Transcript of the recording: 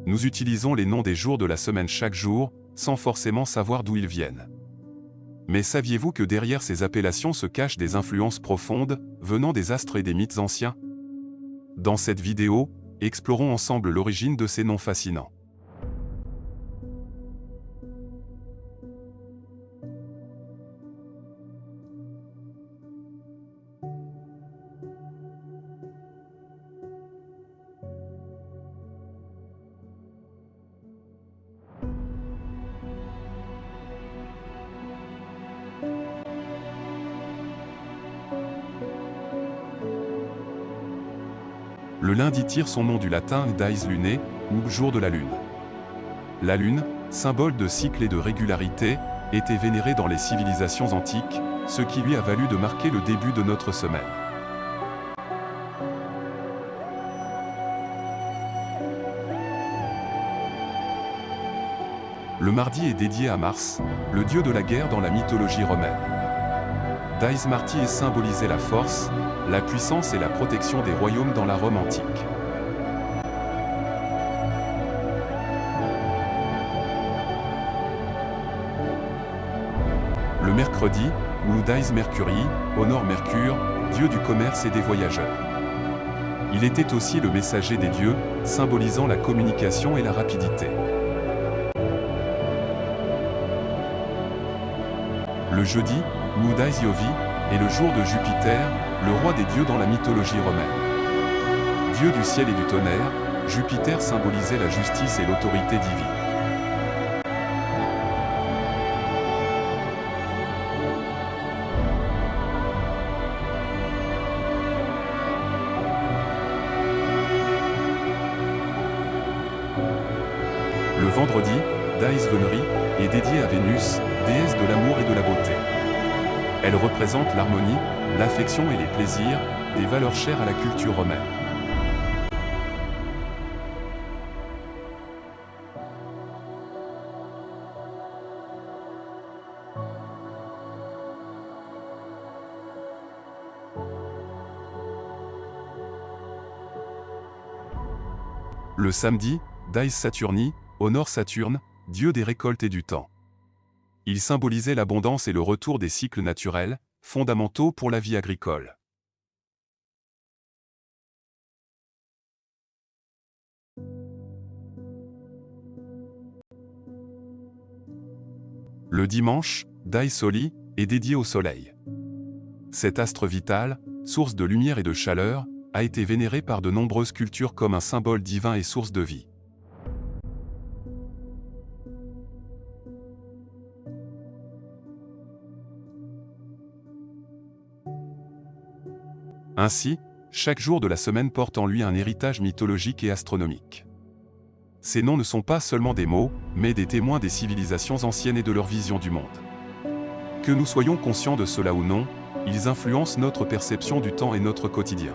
Nous utilisons les noms des jours de la semaine chaque jour, sans forcément savoir d'où ils viennent. Mais saviez-vous que derrière ces appellations se cachent des influences profondes, venant des astres et des mythes anciens? Dans cette vidéo, explorons ensemble l'origine de ces noms fascinants. Le lundi tire son nom du latin dies lunae, ou jour de la lune. La lune, symbole de cycle et de régularité, était vénérée dans les civilisations antiques, ce qui lui a valu de marquer le début de notre semaine. Le mardi est dédié à Mars, le dieu de la guerre dans la mythologie romaine. Dies Marti symbolisait la force, la puissance et la protection des royaumes dans la Rome antique. Le mercredi, ou Dies Mercuri, honore Mercure, dieu du commerce et des voyageurs. Il était aussi le messager des dieux, symbolisant la communication et la rapidité. Le jeudi, ou Dies Jovi, est le jour de Jupiter, le roi des dieux dans la mythologie romaine. Dieu du ciel et du tonnerre, Jupiter symbolisait la justice et l'autorité divine. Le vendredi, Dies Veneris, est dédié à Vénus, déesse de l'amour et de la beauté. Elle représente l'harmonie, l'affection et les plaisirs, des valeurs chères à la culture romaine. Le samedi, Dies Saturni, honore Saturne, dieu des récoltes et du temps. Il symbolisait l'abondance et le retour des cycles naturels, fondamentaux pour la vie agricole. Le dimanche, Dies Soli, est dédié au soleil. Cet astre vital, source de lumière et de chaleur, a été vénéré par de nombreuses cultures comme un symbole divin et source de vie. Ainsi, chaque jour de la semaine porte en lui un héritage mythologique et astronomique. Ces noms ne sont pas seulement des mots, mais des témoins des civilisations anciennes et de leur vision du monde. Que nous soyons conscients de cela ou non, ils influencent notre perception du temps et notre quotidien.